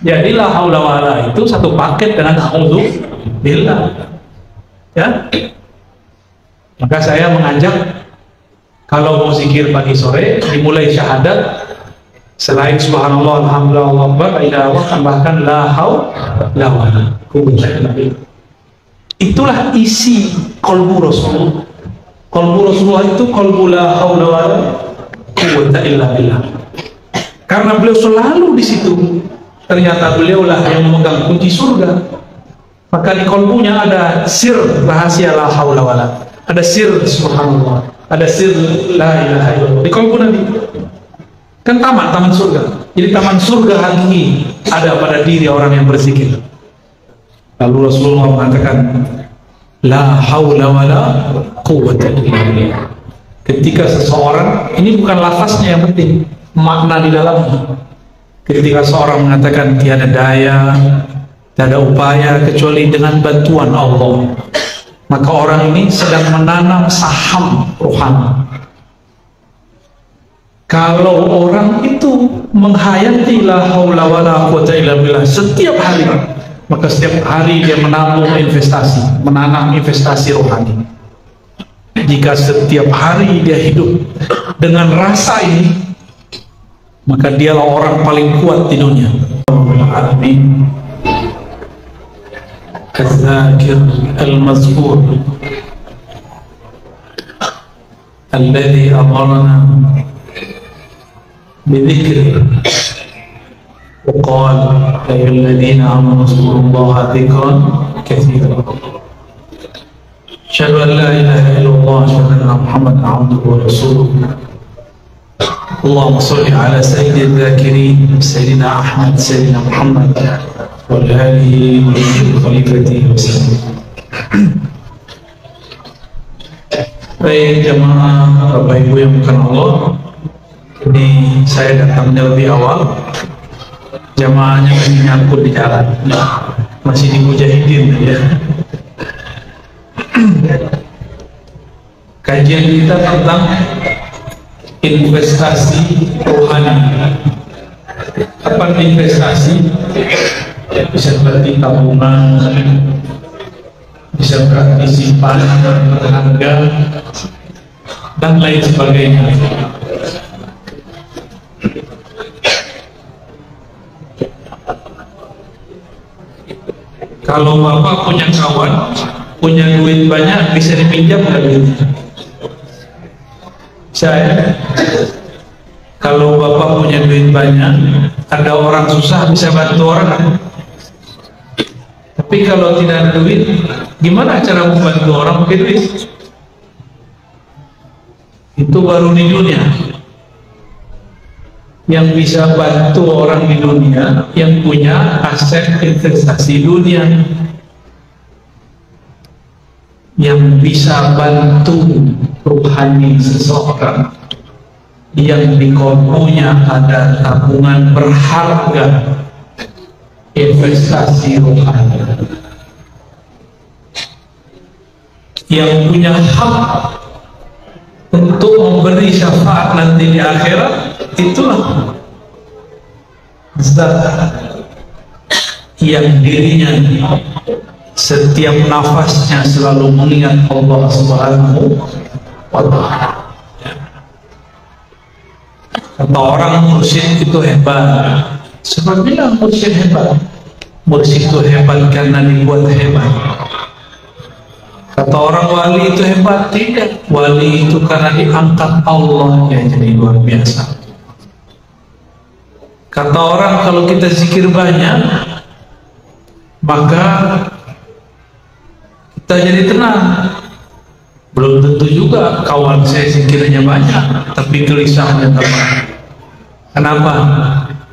Jadi la haula wala itu satu paket dengan a'udzubillah. Ya. Maka saya mengajak kalau mau zikir pagi sore dimulai syahadat, selain subhanallah alhamdulillah Allahu akbar la ilaha illallah tambahkan la haula wala quwwata illa billah. Itulah isi qalbu Rasulullah. Qalbu Rasulullah itu qalbu la haula wala quwwata illa billah. Karena beliau selalu di situ. Ternyata beliaulah yang memegang kunci surga. Maka di kalbunya ada sir rahasia la haula wala, ada sir subhanallah, ada sir la ilaha illallah di kalbu Nabi. Kan taman surga. Jadi taman surga hakiki ada pada diri orang yang berzikir. Lalu Rasulullah mengatakan la haula wala quwwata illa billah. Ketika seseorang, ini bukan lafaznya yang penting, makna di dalamnya. Ketika seorang mengatakan tiada daya, tiada upaya kecuali dengan bantuan Allah, maka orang ini sedang menanam saham rohani. Kalau orang itu menghayati la haula wala quwwata illa billah setiap hari, maka setiap hari dia menabung investasi, menanam investasi rohani. Jika setiap hari dia hidup dengan rasa ini, maka dialah orang paling kuat di dunia. Alamin. Az-zakir al-mazkur alladhi amarna bidhikri wa qala ya ayyuhalladhina amanu zkurullaha dhikran katsiran. Asyhadu an la ilaha illallah wa asyhadu anna Muhammadan abduhu wa rasuluh. اللهم صل على سيد الذاكرين سيدنا أحمد سيدنا محمد وعلى آله وخليفته وسلم. Baik jemaah Bapak Ibu yang bukan Allah, ini saya datangnya lebih awal. Jemaahnya masih nyangkut di jalan, masih di mujahidin ya. Kajian kita tentang investasi rohani. Apa investasi? Bisa berarti tabungan, bisa berarti simpanan berharga, dan lain sebagainya. Kalau Bapak punya kawan, punya duit banyak, bisa dipinjam nggak duitnya? Saya, kalau Bapak punya duit banyak, ada orang susah bisa bantu orang. Tapi kalau tidak ada duit, gimana cara membantu orang pakai duit? Itu baru di dunia. Yang bisa bantu orang di dunia yang punya aset investasi dunia, yang bisa bantu rohani seseorang yang di kolbunya ada tabungan berharga investasi rohani, yang punya hak untuk memberi syafaat nanti di akhirat. Itulah zat yang dirinya setiap nafasnya selalu mengingat Allah Subhanahu wa ta'ala. Kata orang mursyid itu hebat. Siapa bilang mursyid hebat? Mursyid itu hebat karena dibuat hebat. Kata orang wali itu hebat, tidak. Wali itu karena diangkat Allah, ya jadi luar biasa. Kata orang kalau kita zikir banyak, maka kita jadi tenang. Belum tentu juga kawan saya zikirnya banyak, tapi gelisahnya tambah. Kenapa?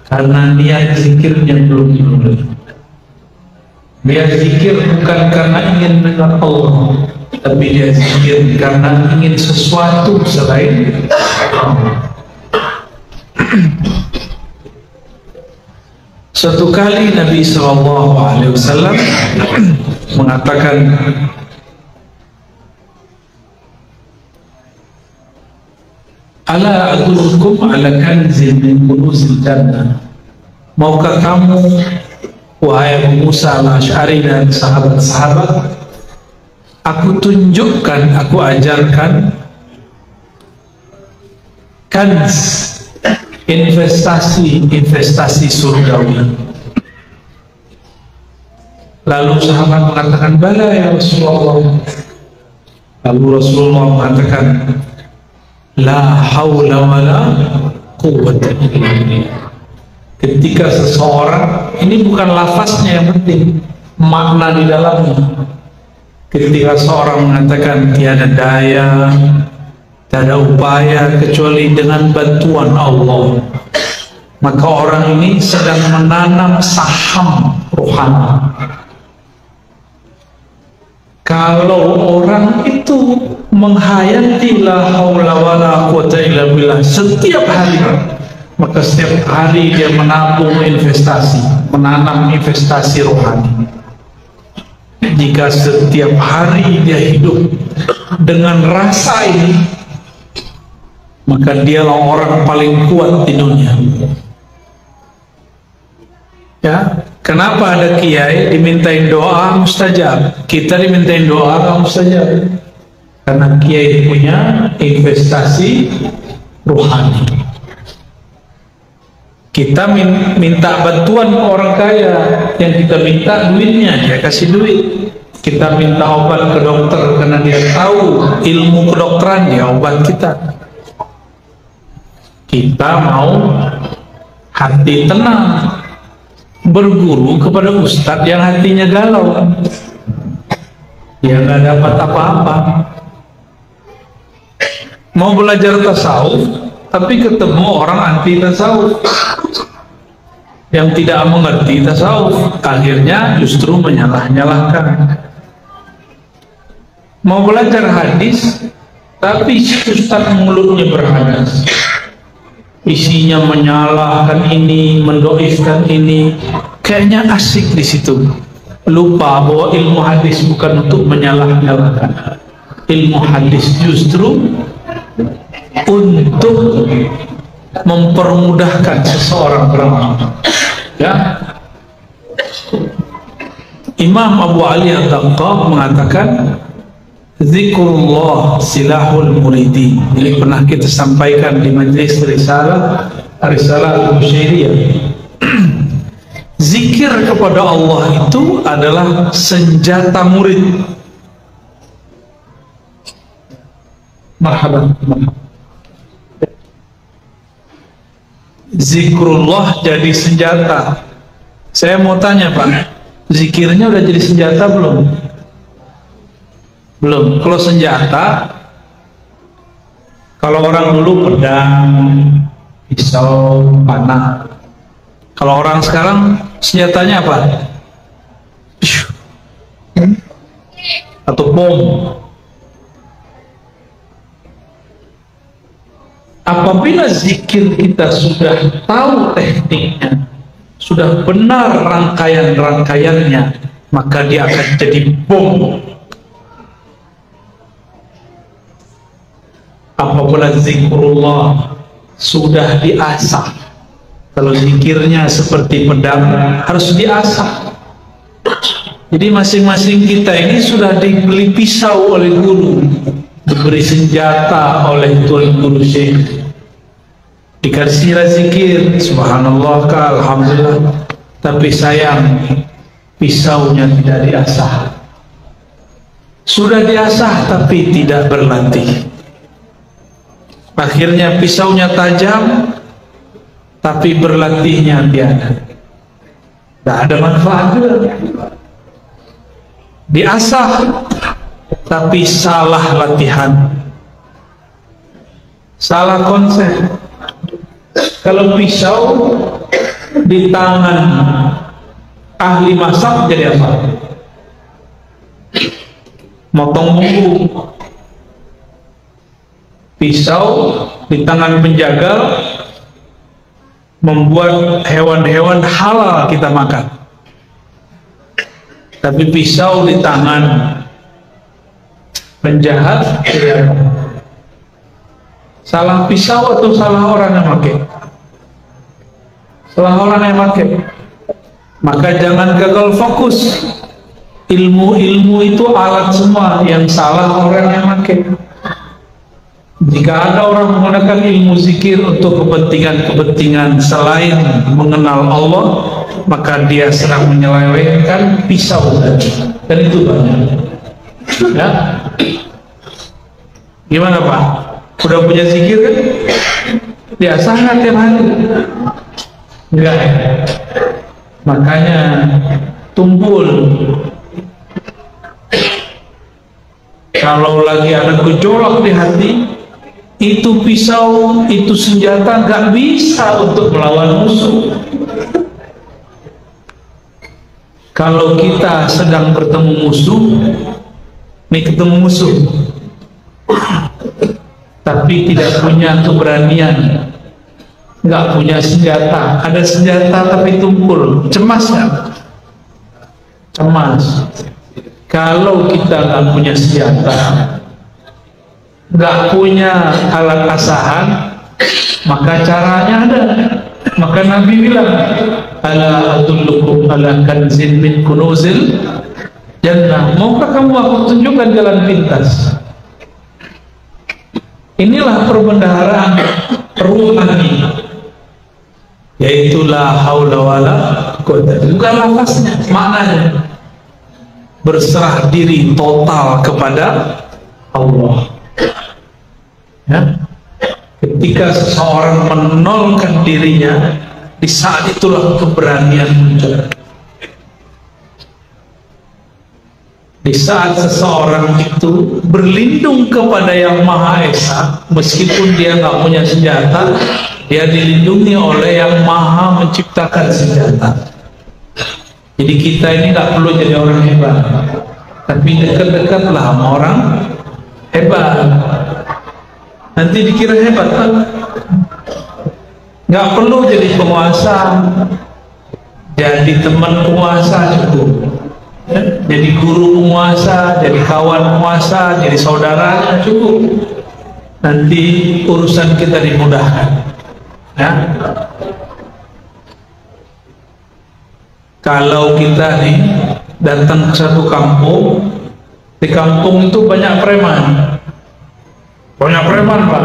Karena niat zikirnya belum dimulai. Dia zikir bukan karena ingin mendengar Allah, tapi dia zikir karena ingin sesuatu selain Allah. Suatu kali Nabi SAW mengatakan, ala adullukum ala kanzin min kunuzil jannah Maukah kamu, wahai Abu Musa al-Asy'ari dan sahabat-sahabat, aku tunjukkan, aku ajarkan kans investasi surgawi. Lalu sahabat mengatakan, bala ya Rasulullah. Lalu Rasulullah mengatakan, la haula wala quwwata illa billah. Ketika seseorang, ini bukan lafaznya yang penting, makna di dalamnya. Ketika seorang mengatakan tiada daya, tiada upaya kecuali dengan bantuan Allah, maka orang ini sedang menanam saham rohani. Kalau orang itu menghayati la haula wala quwwata illa billah setiap hari, maka setiap hari dia menabung investasi, menanam investasi rohani. Jika setiap hari dia hidup dengan rasa ini, maka dialah orang paling kuat di dunia. Ya, kenapa ada kiai dimintain doa mustajab, kita dimintain doa nggak mustajab? Karena kiai punya investasi rohani. Kita minta bantuan ke orang kaya, yang kita minta duitnya, dia kasih duit. Kita minta obat ke dokter karena dia tahu ilmu kedokteran, dia obat kita. Kita mau hati tenang, berguru kepada ustadz yang hatinya galau, dia nggak dapat apa-apa. Mau belajar tasawuf, tapi ketemu orang anti tasawuf yang tidak mengerti tasawuf, akhirnya justru menyalah-nyalahkan. Mau belajar hadis, tapi ustadz mulutnya berhadis, isinya menyalahkan ini, mendoifkan ini, kayaknya asik di situ. Lupa bahwa ilmu hadis bukan untuk menyalah-nyalahkan. Ilmu hadis justru untuk mempermudahkan seseorang beramal. Ya, Imam Abu Ali Al-Taqqah mengatakan, zikrullah silahul muridi. Ini pernah kita sampaikan di majelis risalah al-Busyairiyah. Zikir kepada Allah itu adalah senjata murid. Marhaban. Zikrullah jadi senjata. Saya mau tanya Pak, zikirnya udah jadi senjata belum? Belum. Kalau senjata, kalau orang dulu pedang, pisau, panah. Kalau orang sekarang senjatanya apa? Atau bom. Apabila zikir kita sudah tahu tekniknya, sudah benar rangkaian-rangkaiannya, maka dia akan jadi bom. Apabila zikrullah sudah diasah, kalau zikirnya seperti pedang harus diasah. Jadi masing-masing kita ini sudah dibeli pisau oleh guru, diberi senjata oleh tuan guru syekh, dikasih zikir subhanallah ka alhamdulillah, tapi sayang pisaunya tidak diasah. Sudah diasah tapi tidak berlatih. Akhirnya pisaunya tajam tapi berlatihnya tiada. Tidak ada manfaatnya. Diasah tapi salah latihan, salah konsep. Kalau pisau di tangan ahli masak jadi apa? Motong bumbu. Pisau di tangan penjagal membuat hewan-hewan halal kita makan. Tapi pisau di tangan penjahat ya. Salah pisau atau salah orang yang pakai? salah orang yang pakai. Maka jangan gagal fokus. Ilmu itu alat semua, yang salah orang yang pakai. Jika ada orang menggunakan ilmu zikir untuk kepentingan selain mengenal Allah, maka dia sedang menyelewengkan pisau tadi. Dan itu banyak. Ya. Gimana Pak? Udah punya zikir kan? Ya sangat tiap hari. Enggak ya? Makanya tumpul. Kalau lagi ada gejolak di hati, itu pisau, itu senjata gak bisa untuk melawan musuh. Kalau kita sedang bertemu musuh, nih ketemu musuh, tapi tidak punya keberanian, nggak punya senjata, ada senjata tapi tumpul, cemas nggak? Cemas. Kalau kita nggak punya senjata, nggak punya alat asahan, maka caranya ada. Maka Nabi bilang, ala adullukum ala kanzin min kunuzil jannah, maukah kamu aku tunjukkan jalan pintas? Inilah perbendaharaan ruhani, yaitu la haula wala quwwata, bukan lafaznya, maknanya berserah diri total kepada Allah. Ya, ketika seseorang menolkan dirinya, di saat itulah keberanian muncul. Di saat seseorang itu berlindung kepada Yang Maha Esa, meskipun dia nggak punya senjata, dia dilindungi oleh Yang Maha menciptakan senjata. Jadi kita ini nggak perlu jadi orang hebat, tapi dekat-dekatlah sama orang hebat. Nanti dikira hebat kan? Nggak perlu jadi penguasa, jadi teman penguasa cukup. Jadi guru penguasa, jadi kawan penguasa, jadi saudara cukup. Nanti urusan kita dimudahkan. Ya. Kalau kita nih datang ke satu kampung, di kampung itu banyak preman. Banyak preman Pak.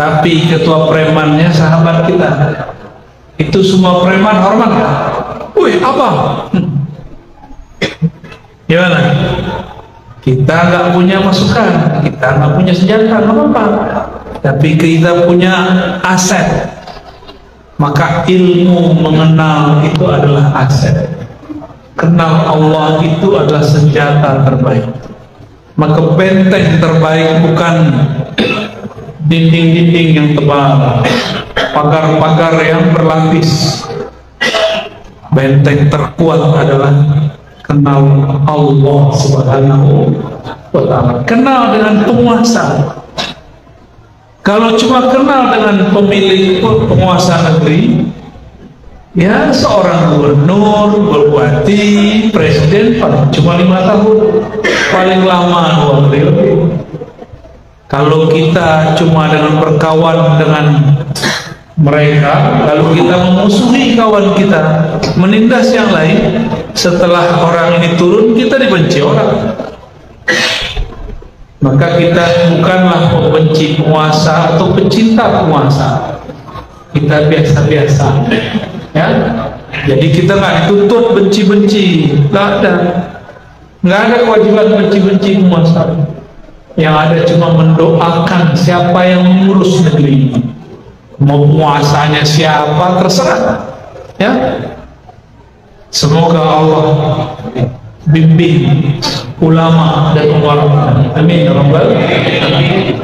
Tapi ketua premannya sahabat kita. Itu semua preman hormat. Wih, apa? Gimana? Kita nggak punya masukan, kita nggak punya senjata, nggak apa-apa. Tapi kita punya aset. Maka ilmu mengenal itu adalah aset. Kenal Allah itu adalah senjata terbaik. Maka benteng terbaik bukan dinding-dinding yang tebal, pagar-pagar yang berlapis. Benteng terkuat adalah kenal Allah Subhanahu wa ta'ala. Kenal dengan penguasa. Kalau cuma kenal dengan pemilik penguasa negeri, ya seorang gubernur, bupati, presiden paling cuma 5 tahun, paling lama 2 periode. Kalau kita cuma dengan berkawan dengan mereka, lalu kita memusuhi kawan kita, menindas yang lain, setelah orang ini turun kita dibenci orang. Maka kita bukanlah pembenci penguasa atau pencinta penguasa, kita biasa-biasa. Ya, jadi kita nggak dituntut benci-benci, nggak ada kewajiban benci-benci penguasa. Yang ada cuma mendoakan siapa yang mengurus negeri ini. Mau penguasanya siapa terserah. Ya, semoga Allah bimbing ulama dan ulama. Amin ya rabbal alamin.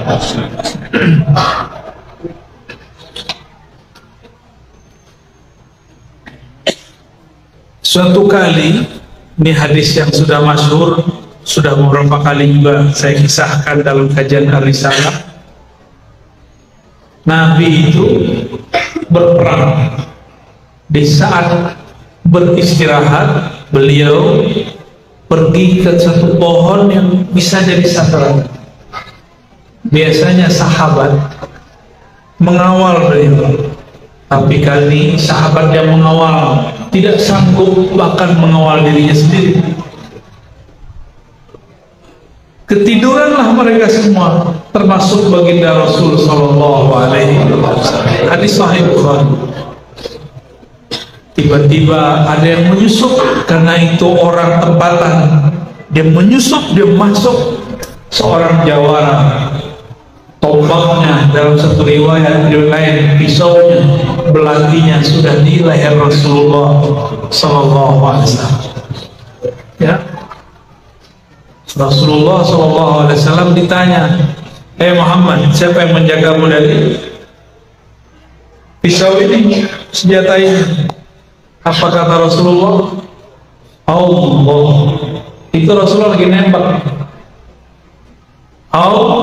Suatu kali, ini hadis yang sudah masyhur, sudah beberapa kali juga saya kisahkan dalam kajian Ar-Risalah. Nabi itu berperang. Di saat beristirahat, beliau pergi ke satu pohon yang bisa jadi sasaran. Biasanya sahabat mengawal beliau, Tapi kali sahabat yang mengawal tidak sanggup bahkan mengawal dirinya sendiri. Ketiduranlah mereka semua, termasuk baginda Rasul Sallallahu Alaihi Wasallam. Hadis Sahih Bukhari. Tiba-tiba ada yang menyusup, karena itu orang tempatan. Dia menyusup, dia masuk, seorang jawara. Tombaknya dalam satu riwayat lain, pisaunya, belatinya sudah di leher Rasulullah Sallallahu Alaihi Wasallam. Ya, Rasulullah Sallallahu Alaihi Wasallam ditanya, Muhammad, siapa yang menjagamu dari pisau ini, senjata ini? Apa kata Rasulullah? Allah. Itu Rasulullah lagi nembak. Allah.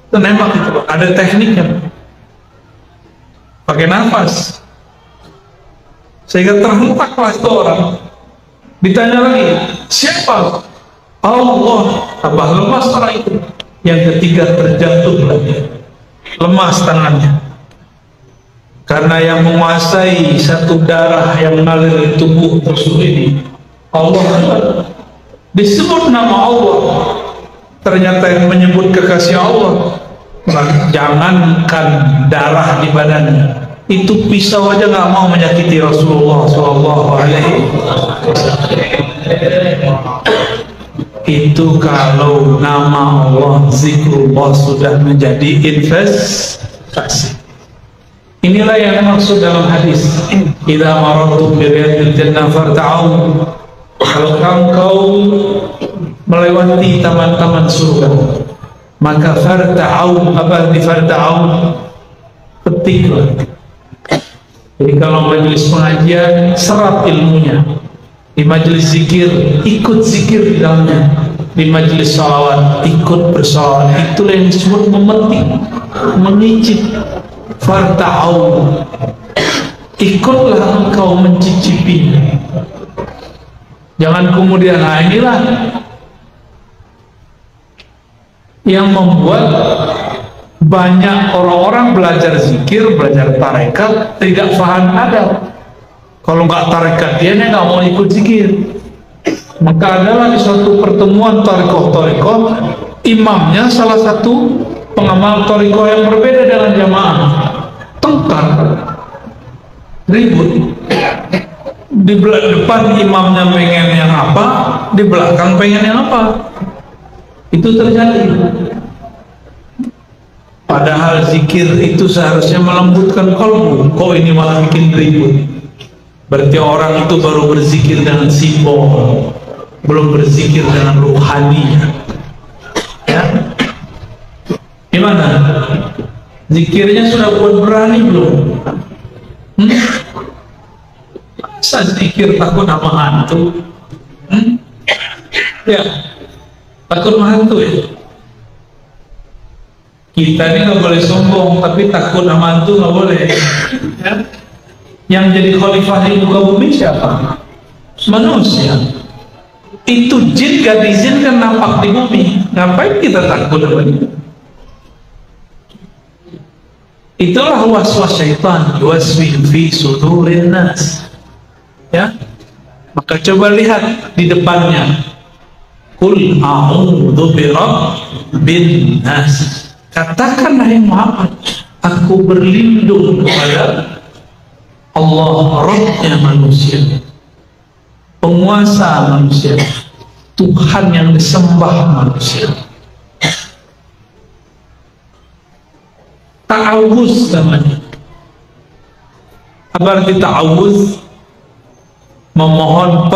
Itu nembak itu, ada tekniknya. Pakai nafas. Sehingga terhentaklah itu orang. Ditanya lagi, siapa? Allah. Tambah lemas orang itu. Yang ketiga terjatuh lagi. Lemas tangannya. Karena yang menguasai satu darah yang mengalir di tubuh musuh ini, Allah. Disebut nama Allah, ternyata yang menyebut kekasih Allah. Jangankan darah di badannya, itu pisau aja nggak mau menyakiti Rasulullah Sallallahu Alaihi Wasallam. Itu kalau nama Allah, zikrullah sudah menjadi investasi. Inilah yang maksud dalam hadis, idza marartum bi riyadil jannah farta'u. Kalau kau melewati taman-taman surga, maka farta'u, apa arti farta'u? Petiklah. Jadi kalau majelis pengajian, serap ilmunya. Di majelis zikir, ikut zikir di dalamnya. Di majelis salawat, ikut bersalawat. Itulah yang disebut memetik, mengicip. Farta'u, ikutlah engkau mencicipinya. Jangan kemudian, inilah yang membuat banyak orang-orang belajar zikir, belajar tarekat, tidak paham adab. Kalau nggak tarekat dia nggak mau ikut zikir. Maka adalah di suatu pertemuan tarekoh, imamnya salah satu pengamal tarekoh yang berbeda dengan jamaah, tengkar, ribut. Di depan imamnya pengen yang apa, di belakang pengen yang apa. Itu terjadi. Padahal zikir itu seharusnya melembutkan kalbu, kok ini malah bikin ribut. Berarti orang itu baru berzikir dengan simbol, belum berzikir dengan ruhaninya. Ya, gimana? Zikirnya sudah buat berani belum? Masa zikir takut sama hantu? Ya, takut sama hantu ya? Kita ini nggak boleh sombong, tapi takut sama hantu nggak boleh. Ya? Yang jadi khalifah di muka bumi siapa? Manusia. Itu jin gak diizinkan nampak di bumi. Ngapain kita takut sama dia? Itulah waswas syaitan, yuwaswisu fi sudurin nas. Ya, maka coba lihat di depannya, Qul a'udzu birabbin nas. Katakanlah ya Muhammad, aku berlindung kepada Allah, Rabbnya manusia, penguasa manusia, Tuhan yang disembah manusia. Ta'awuz namanya. Apa arti ta'awuz? Memohon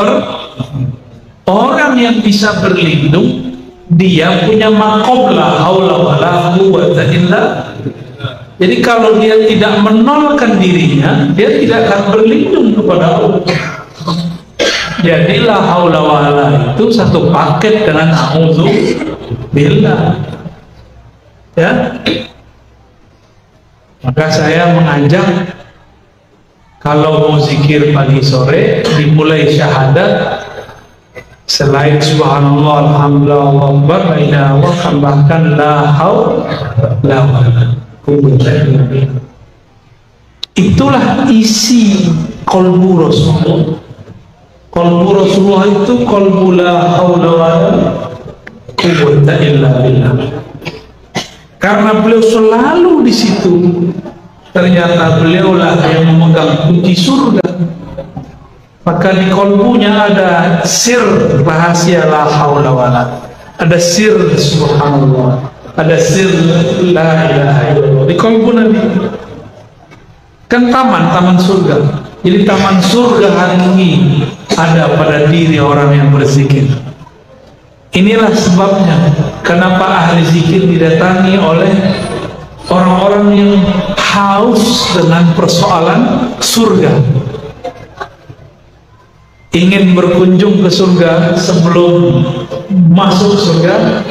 orang yang bisa berlindung, dia punya makom la haula wala quwwata illa. Jadi kalau dia tidak menolkan dirinya, dia tidak akan berlindung kepada Allah. Jadi la haula wala itu satu paket dengan a'udzu billah. Ya. Maka saya mengajak, kalau mau zikir pagi sore dimulai syahadat, selain subhanallah, alhamdulillah, Allahu akbar, la ilaha illallah, tambahkan la haula wala quwwata illa billah. Itulah isi qalbu Rasulullah. Qalbu Rasulullah itu qalbu la haula wala quwwata illa billah. Karena beliau selalu di situ, ternyata beliaulah yang memegang kunci surga. Maka di qalbunya ada sir rahasia la haula wala, ada sir subhanallah, ada sir la ilaha illallah di qalbu Nabi. Kan taman surga. Jadi taman surga hari ini ada pada diri orang yang berzikir. Inilah sebabnya kenapa ahli zikir didatangi oleh orang-orang yang haus dengan persoalan surga. Ingin berkunjung ke surga, sebelum masuk surga,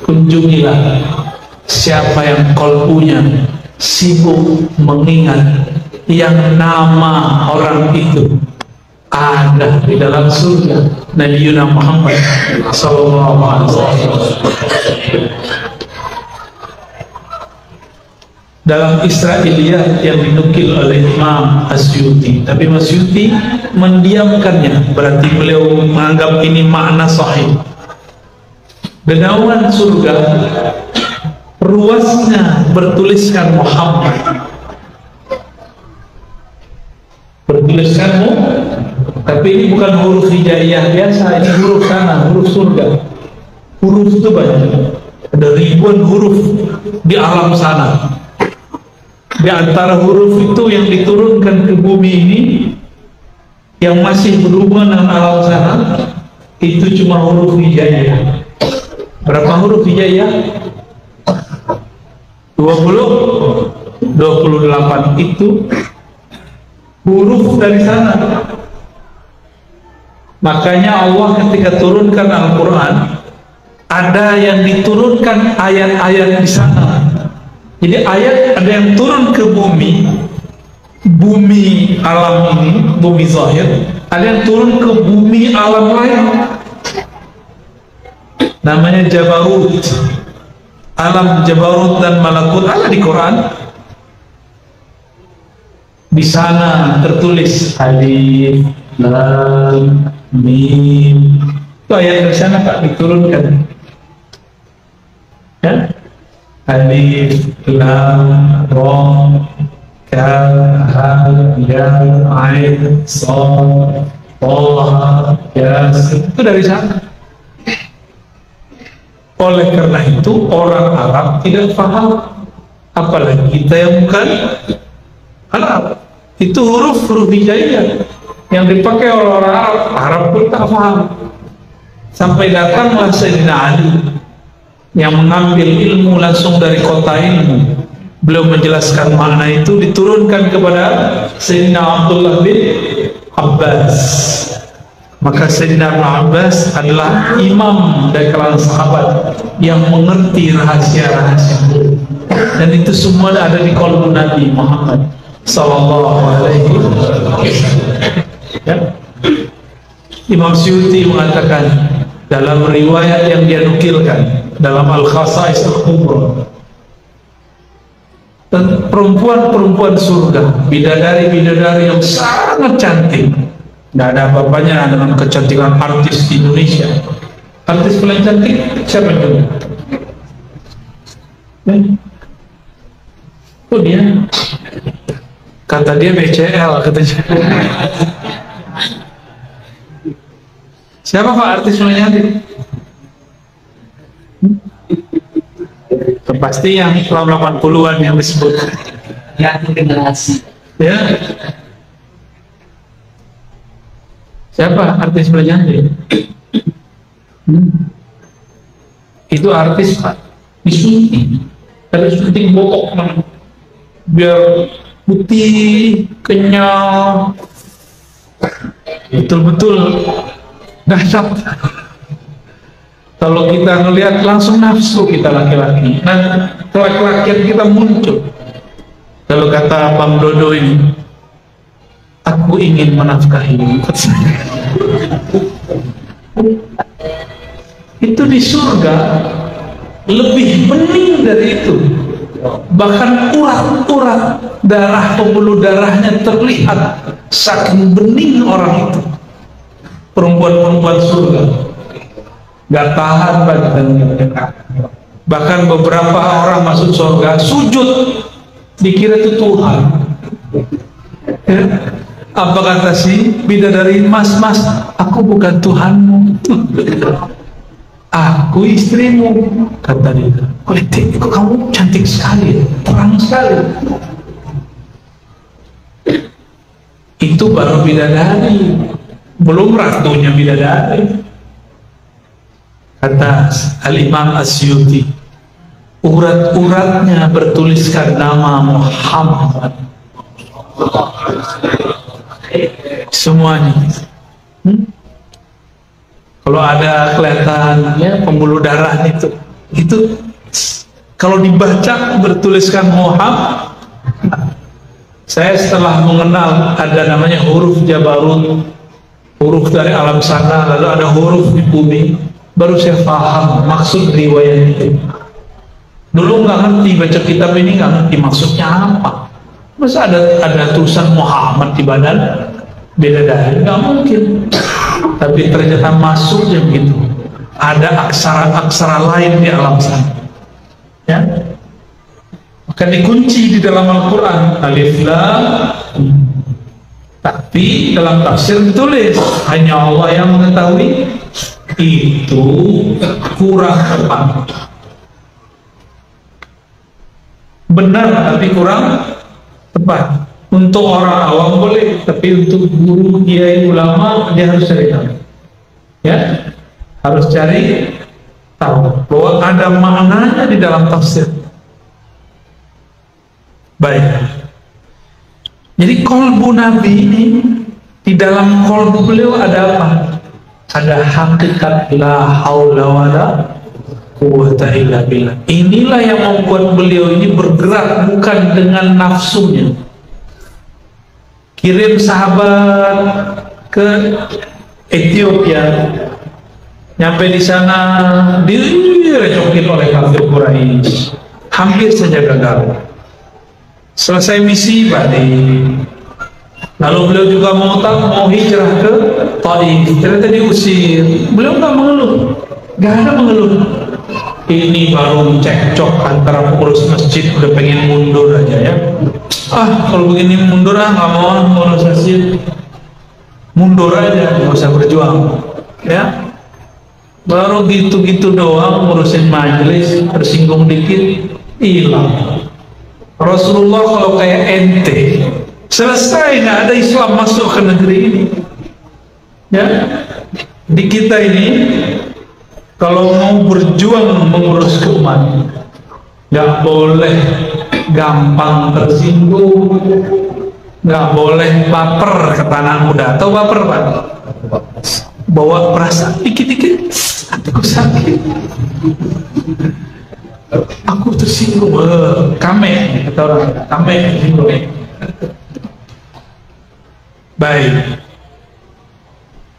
kunjungilah siapa yang qalbunya sibuk mengingat yang nama orang itu ada di dalam surga, Nabi Muhammad sallallahu alaihi wasallam. Dalam Israiliyat yang dinukil oleh Imam Asyuti, tapi Asyuti mendiamkannya, berarti beliau menganggap ini makna sahih. Dedaunan surga ruasnya bertuliskan Muhammad, bertuliskanmu, tapi ini bukan huruf hijaiyah biasa, ini huruf sana, huruf surga. Huruf itu banyak, ada ribuan huruf di alam sana. Di antara huruf itu yang diturunkan ke bumi ini, yang masih berhubungan dengan alam sana, itu cuma huruf hijaiyah. Berapa huruf hijaiyah? 28 itu huruf dari sana. Makanya Allah ketika turunkan Al-Quran, ada yang diturunkan ayat-ayat di sana. Jadi ayat ada yang turun ke bumi, bumi alam ini, bumi zahir, ada yang turun ke bumi alam lain, namanya Jabarut. Alam Jabarut dan Malakut ada di Quran. Di sana tertulis Alif Lam Mim. Itu ayat dari sana Pak diturunkan. Ya? Alif Lam Ra Kaf Ha Ya Ain Shad Tha Yasin. Itu dari sana. Oleh karena itu orang Arab tidak paham, apalagi kita yang bukan Arab. Itu huruf hijaiyah yang dipakai oleh orang Arab pun tak paham. Sampai datanglah Sayyidina Ali yang mengambil ilmu langsung dari kota ilmu. Beliau menjelaskan makna itu, diturunkan kepada Sayyidina Abdullah bin Abbas. Maka Sayyidina Abbas adalah imam dari kalangan sahabat yang mengerti rahasia-rahasia, dan itu semua ada di qalbu Nabi Muhammad sallallahu alaihi wasallam. Ya. Imam Syuuti mengatakan dalam riwayat yang dia nukilkan dalam Al-Khasa'is Al-Kubra, dan perempuan-perempuan surga, bidadari-bidadari yang sangat cantik, nggak ada apa-apanya dengan kecantikan artis di Indonesia. Artis paling cantik siapa itu? Oh dia, kata dia BCL katanya. Siapa Pak artis paling cantik? Pasti yang tahun 80-an yang disebut. Ya, generasi. Ya. Siapa artis paling cantik? Itu artis Pak, disunting, ada sunting botok biar putih, kenyal, betul-betul dahsyat. Kalau kita ngelihat langsung nafsu kita laki-laki, nah kelak-lakian kita muncul. Kalau kata Bang Dodo ini, aku ingin menafkahi. Itu di surga lebih bening dari itu. Bahkan urat-urat darah, pembuluh darahnya terlihat, saking bening orang itu. Perempuan-perempuan surga gak tahan badannya. Bahkan beberapa orang masuk surga sujud, dikira itu Tuhan. Ya. Apa kata si bidadari? Mas, aku bukan Tuhanmu, aku istrimu, kata dia. Kok kamu cantik sekali, terang sekali. Itu baru bidadari, belum ratunya bidadari. Kata Al-Imam Asyuti, urat-uratnya bertuliskan nama Muhammad. Semuanya. Kalau ada kelihatannya pembuluh darah itu kalau dibaca bertuliskan Muhammad. Saya setelah mengenal ada namanya huruf Jabarut, huruf dari alam sana, lalu ada huruf di bumi, baru saya paham maksud riwayat itu. Dulu nggak ngerti, baca kitab ini nggak ngerti maksudnya apa. Masa ada tulisan Muhammad di badan bidadari? Nggak mungkin. Tapi ternyata masuknya begitu. Ada aksara-aksara lain di alam sana. Ya, maka dikunci di dalam Al-Quran Alif Lam. Tapi dalam tafsir ditulis hanya Allah yang mengetahui. Itu kurang tepat. Benar tapi kurang tepat. Untuk orang awam boleh, tapi untuk guru, kiai, ulama dia harus cari tahu. Ya, harus cari tahu bahwa ada maknanya di dalam tafsir. Baik. Jadi kolbu Nabi ini, di dalam kolbu beliau ada apa? Ada hakikat la haula wala quwwata illa billah. Inilah yang membuat beliau ini bergerak bukan dengan nafsunya. Kirim sahabat ke Ethiopia, nyampe di sana direcokin oleh kafir Quraisy, hampir saja gagal. Selesai misi balik. Lalu beliau juga mau hijrah ke Taif, ternyata diusir. Beliau nggak mengeluh, nggak ada mengeluh. Ini baru cekcok antara pengurus masjid, udah pengen mundur aja ya. Kalau begini mundur nggak mau ngurus masjid, mundur aja, nggak usah berjuang ya. Baru gitu-gitu doang ngurusin majelis, tersinggung dikit hilang. Rasulullah kalau kayak ente selesai, nggak ada Islam masuk ke negeri ini ya. Di kita ini kalau mau berjuang mengurus umat nggak boleh gampang tersinggung, nggak boleh baper ke anak muda. Atau baper Pak? Bawa perasaan dikit-dikit, hatiku sakit, aku tersinggung, kame kata orang, kame tersinggung. Baik,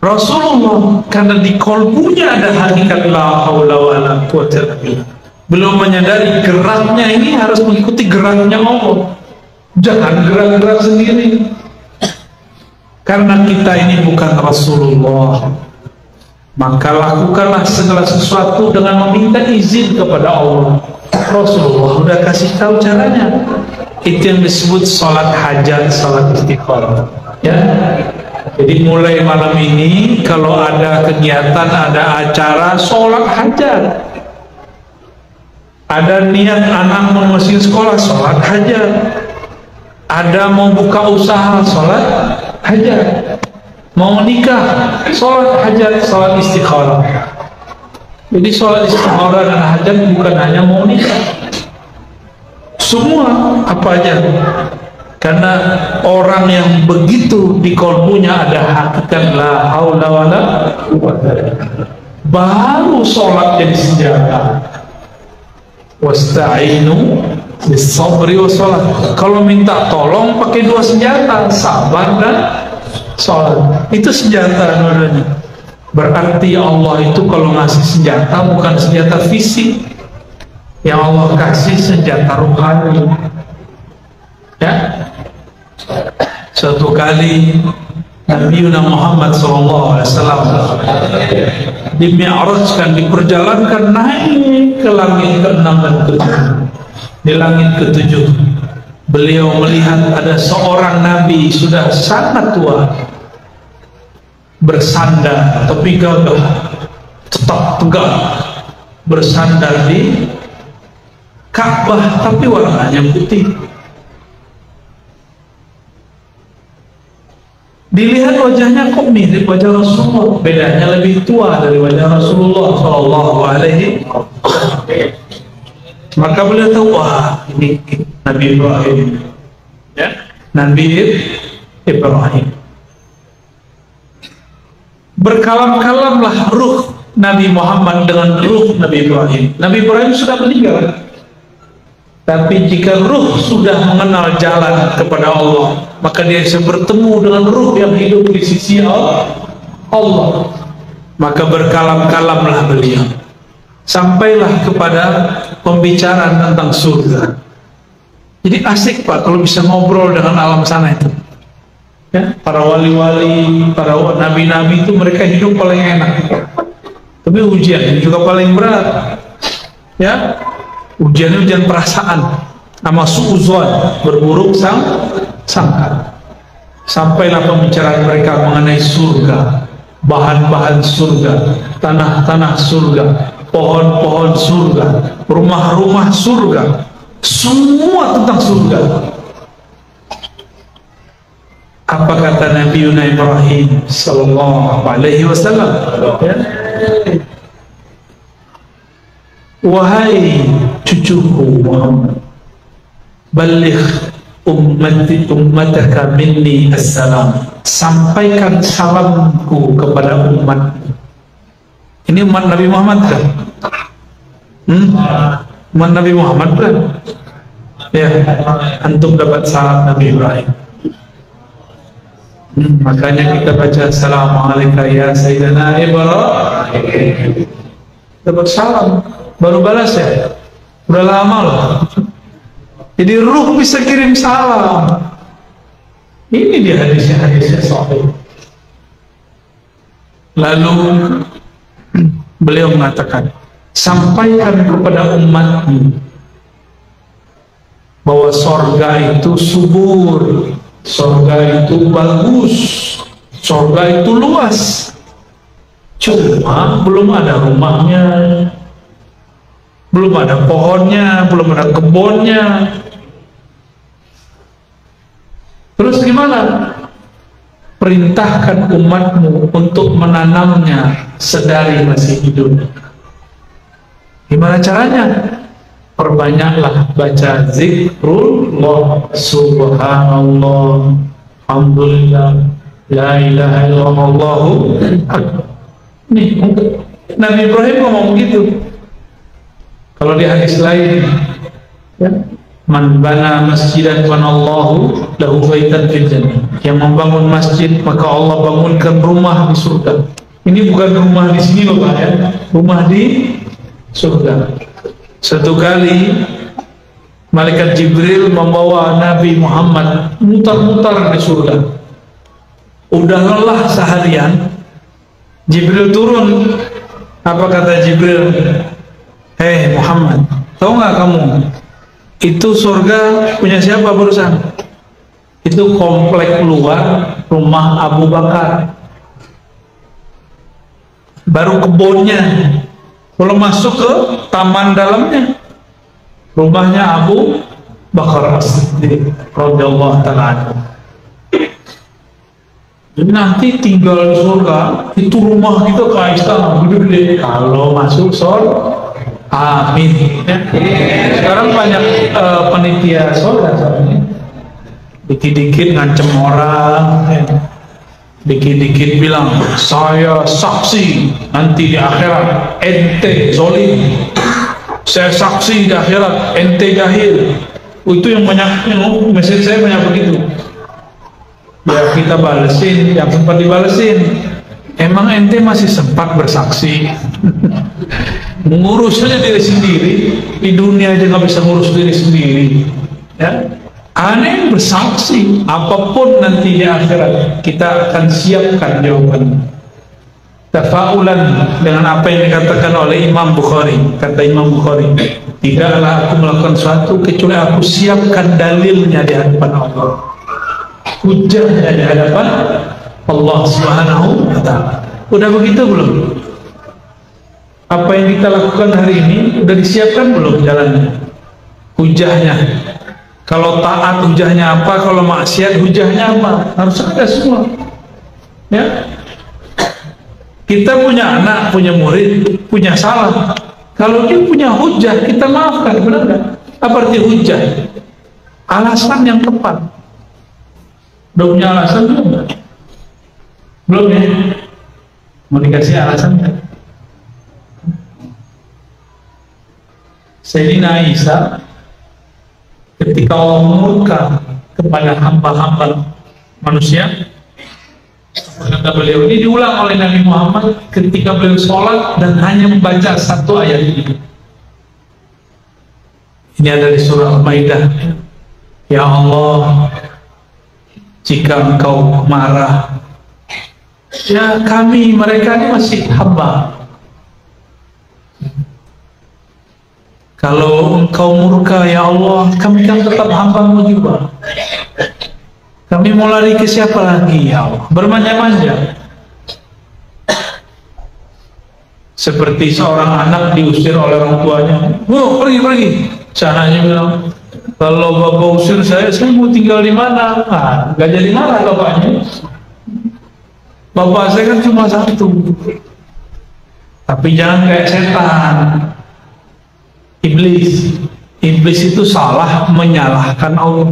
Rasulullah karena di kolbunya ada hakikat la haula wala quwwata illa billah. Belum menyadari geraknya ini harus mengikuti geraknya Allah, jangan gerak-gerak sendiri. Karena kita ini bukan Rasulullah, maka lakukanlah segala sesuatu dengan meminta izin kepada Allah. Rasulullah udah kasih tahu caranya. Itu yang disebut sholat hajat, sholat istiqomah ya. Jadi mulai malam ini kalau ada kegiatan, ada acara, sholat hajat. Ada niat anak mau masukin sekolah, sholat hajat. Ada mau buka usaha, sholat hajat. Mau nikah, sholat hajat, sholat istikharah. Jadi sholat istikharah dan hajat bukan hanya mau nikah, semua apa aja. Karena orang yang begitu di kolbunya ada hakikat la haula wala quwwata, baru sholat jadi senjata. Wasta'inu bis-sabri was-shalah. Kalau minta tolong pakai dua senjata, sabar dan sholat. Itu senjata dua-duanya. Berarti Allah itu kalau ngasih senjata bukan senjata fisik, yang Allah kasih senjata rohani. Ya, suatu kali Nabi Muhammad SAW dimi'rajkan, diperjalankan naik ke langit ke-6 dan ke-7. Di langit ke-7 beliau melihat ada seorang Nabi sudah sangat tua, bersandar tapi gagah, tetap tegak, bersandar di Ka'bah tapi warnanya putih. Dilihat wajahnya kok mirip wajah Rasulullah, bedanya lebih tua dari wajah Rasulullah Shallallahu Alaihi Wasallam. Maka beliau tahu, wah ini Nabi Ibrahim, ya, Nabi Ibrahim. Berkalam-kalamlah ruh Nabi Muhammad dengan ruh Nabi Ibrahim. Nabi Ibrahim sudah meninggal, tapi jika ruh sudah mengenal jalan kepada Allah, maka dia bisa bertemu dengan ruh yang hidup di sisi Allah. Maka berkalam-kalamlah beliau, sampailah kepada pembicaraan tentang surga. Jadi asik Pak kalau bisa ngobrol dengan alam sana itu. Ya, para wali-wali, para nabi-nabi itu mereka hidup paling enak. Tapi ujian juga paling berat. Ya, ujian perasaan sama suuzon, berburuk sangka. Sampailah pembicaraan mereka mengenai surga, bahan-bahan surga, tanah-tanah surga, pohon-pohon surga, rumah-rumah surga, semua tentang surga. Apa kata Nabi Ibrahim sallallahu alaihi wasallam? Ya. Wahai cucuku Muhammad, baligh ummataka minni assalam, sampaikan salamku kepada umat. Ini umat Nabi Muhammad kan? Umat Nabi Muhammad kan? Ya, antum dapat salam Nabi Ibrahim. Makanya kita baca Assalamualaikum ya Sayyidina Ibrahim. Dapat salam, baru balas ya. Udah lama loh. Jadi ruh bisa kirim salam. Ini dia hadisnya sahih. Lalu beliau mengatakan, sampaikan kepada umatmu bahwa sorga itu subur, sorga itu bagus, sorga itu luas. Cuma belum ada rumahnya, belum ada pohonnya, belum ada kebunnya. Terus gimana? Perintahkan umatmu untuk menanamnya sedari masih hidup. Gimana caranya? Perbanyaklah baca zikrullah, subhanallah, alhamdulillah, la ilaha illallah. Nih, Nabi Ibrahim ngomong gitu. Kalau di hadis lain, ya, man bana masjidan banallahu lahu baitan fil jannah. Yang membangun masjid maka Allah bangunkan rumah di surga. Ini bukan rumah di sini loh Pak ya, rumah di surga. Satu kali malaikat Jibril membawa Nabi Muhammad mutar-mutar di surga. Udah lelah seharian, Jibril turun. Apa kata Jibril? Hei Muhammad, tahu nggak kamu itu surga punya siapa barusan? Itu komplek luar rumah Abu Bakar, baru kebunnya. Kalau masuk ke taman dalamnya, rumahnya Abu Bakar As-Siddiq radhiyallahu ta'ala. Jadi nanti tinggal di surga, itu rumah kita kayak istana gede-gede. Kalau masuk surga, amin. Ya. Sekarang banyak panitia surga soalnya. Dikit-dikit ngancem orang, ya. Dikit-dikit bilang saya saksi nanti di akhirat ente zolim, saya saksi di akhirat ente jahil. Itu yang banyak, mesej saya banyak begitu. Ya kita balesin yang sempat dibalesin. emang ente masih sempat bersaksi? Mengurus saja diri sendiri, di dunia aja nggak bisa ngurus diri sendiri, ya. Aneh bersaksi, apapun nanti di akhirat kita akan siapkan jawabannya. Tafaulan dengan apa yang dikatakan oleh Imam Bukhari. Kata Imam Bukhari, tidaklah aku melakukan sesuatu kecuali aku siapkan dalilnya di hadapan Allah, hujahnya di hadapan Allah Subhanahu wa ta'ala. Udah begitu belum? Apa yang kita lakukan hari ini udah disiapkan belum jalannya, hujahnya? Kalau taat hujahnya apa, kalau maksiat hujahnya apa? Harus ada semua, ya. Kita punya anak, punya murid, punya salah. Kalau dia punya hujah, kita maafkan, benar nggak? Apa arti hujah? Alasan yang tepat. Udah punya alasan belum? Belum ya? Mau dikasih alasan nggak? Sayyidina Isa ketika Allah murka kepada hamba-hamba manusia, kata beliau, ini diulang oleh Nabi Muhammad ketika beliau sholat dan hanya membaca satu ayat ini. Ini ada di surah Al-Maidah. Ya Allah, jika engkau marah, ya kami, mereka ini masih hamba. Kalau engkau murka, ya Allah, kami kan tetap hamba-Mu juga. Kami mau lari ke siapa lagi, ya Allah? Bermanja-manja. Seperti seorang anak diusir oleh orang tuanya. Oh, pergi. Sananya bilang, kalau bapak usir saya mau tinggal di mana? Nah, gak jadi marah bapaknya. Bapak saya kan cuma satu. Tapi jangan kayak setan. Iblis itu salah menyalahkan Allah.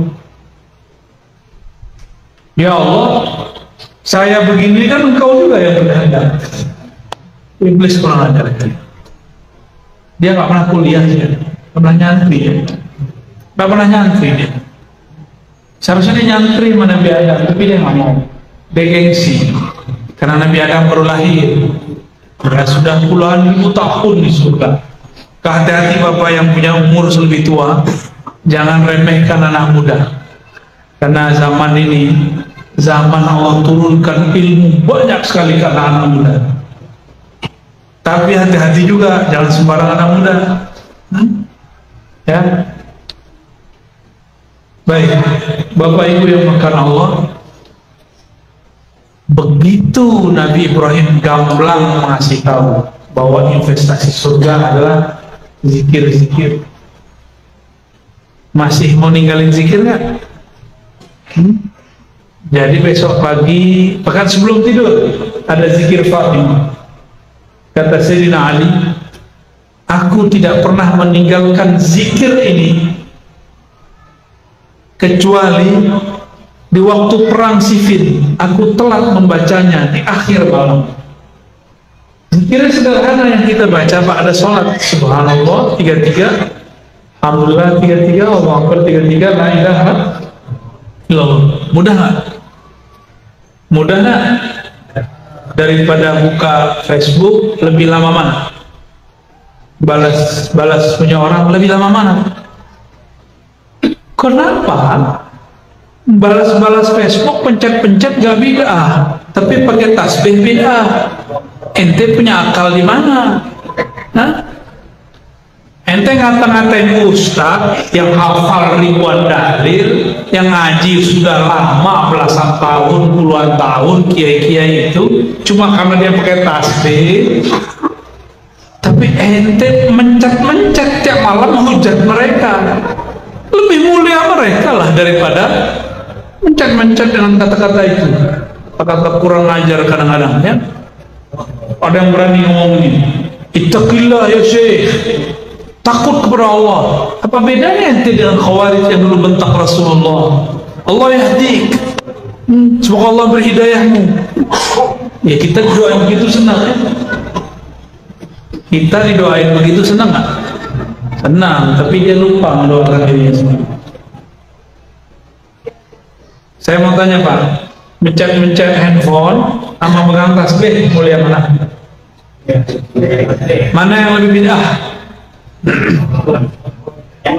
Ya Allah, saya begini kan engkau juga yang berkehendak. Iblis kurang ajar. Dia nggak pernah kuliah, dia nggak pernah nyantri, dia. Seharusnya dia nyantri sama Nabi Adam, tapi dia nggak mau. Dia gengsi, karena Nabi Adam baru lahir. Ya, sudah puluhan ribu tahun di surga. Hati-hati bapak yang punya umur lebih tua, jangan remehkan anak muda. Karena zaman ini, zaman Allah turunkan ilmu banyak sekali ke anak muda. Tapi hati-hati juga, jangan sembarang anak muda. Ya, baik, bapak ibu yang makan Allah. Begitu Nabi Ibrahim gamblang mengasih tahu bahwa investasi surga adalah zikir-zikir. Masih mau ninggalin zikir nggak? Jadi besok pagi, bahkan sebelum tidur, ada zikir Fatimah. Kata Sayyidina Ali, aku tidak pernah meninggalkan zikir ini kecuali di waktu perang Siffin. Aku telat membacanya di akhir malam. Zikirnya sederhana yang kita baca pada sholat. Subhanallah 33, Alhamdulillah 33, Allahu Akbar 33, la ilaha illallah. Mudah nggak? Mudah nggak? Daripada buka Facebook lebih lama mana? Balas punya orang lebih lama mana? Kenapa? Balas Facebook, pencet-pencet gak bid'ah, tapi pakai tasbih bid'ah. Ente punya akal di mana? Hah? Ente ngata-ngatain ustaz yang hafal ribuan dalil, yang ngaji sudah lama belasan tahun, puluhan tahun, kiai-kiai itu cuma karena dia pakai tasbih. Tapi ente mencet-mencet tiap malam menghujat mereka. Lebih mulia mereka lah daripada mencet-mencet dengan kata-kata itu. Kata-kata kurang ajar kadang-kadang, ya. Ada yang berani ngomong ini, ittaqillah ya syekh, takut kepada Allah. Apa bedanya ente dengan khawarij yang dulu bentak Rasulullah? Allah yahdik, semoga Allah berhidayahmu. Ya kita doain begitu senang, ya. Kita didoain begitu senang nggak? Senang, tapi dia lupa mendoakan dirinya sendiri. Saya mau tanya Pak, mencet handphone sama pegang tasbih, mulia mana? Mana yang lebih bid'ah?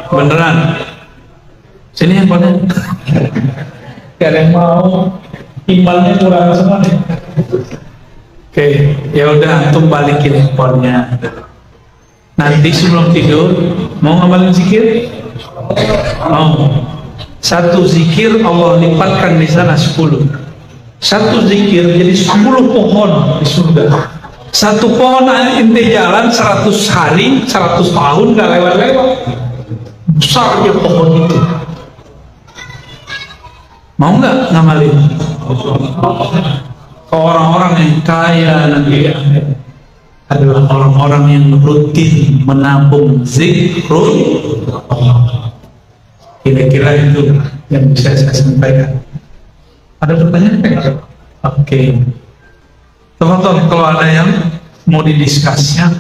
Beneran? Sini handphonenya. Gak ada yang mau, imannya kurang semua. Oke, ya udah antum balikin handphonenya. Nanti sebelum tidur mau ngamalin zikir? Mau. Satu zikir Allah lipatkan di sana 10. Satu zikir jadi 10 pohon di surga. Satu pohon ente jalan 100 hari, 100 tahun gak lewat-lewat. Besar dia pohon itu. Mau nggak ngamalin? Orang-orang yang kaya nanti adalah orang-orang yang rutin menabung zikrul. Kira-kira itu yang bisa saya sampaikan. Ada pertanyaan enggak? Oke. Teman-teman, kalau ada yang mau didiskusnya,